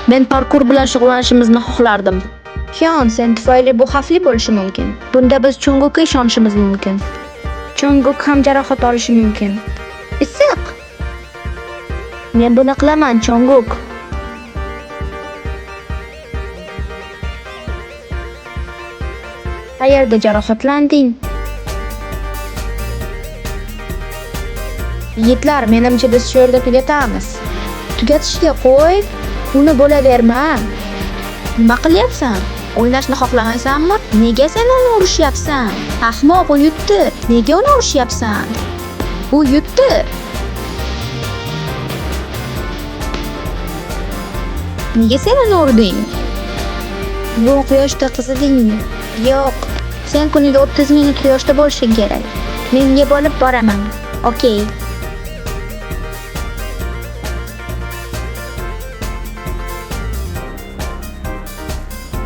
Men parkur bilan shug'ullanishimizni xohlardim. Hyon, sen tufayli bu xavfli bo'lishi mumkin. Bunda biz Chongukka ishonishimiz mumkin. Chongguk ham jarohat olishi mumkin. Issiq. Men buni qilaman, Chonguk. Qayerda jarohatlanding? Yigitlar, menimcha biz shu yerda tugatamiz. Tugatishga qo'y. Uni bo'laverma. Nima qilyapsan? O'ynashni xohlamaysanmi? Nega sen uni urishyapsan? Ahmoq, u yutdi. Nega uni urishyapsan? U yutdi. Nega sen uni urding? Bu quyoshda qizidingmi? Yo'q. Sen kuniga 30 minut quyoshda bo'lishing kerak. Menga bo'lib boraman. Okey.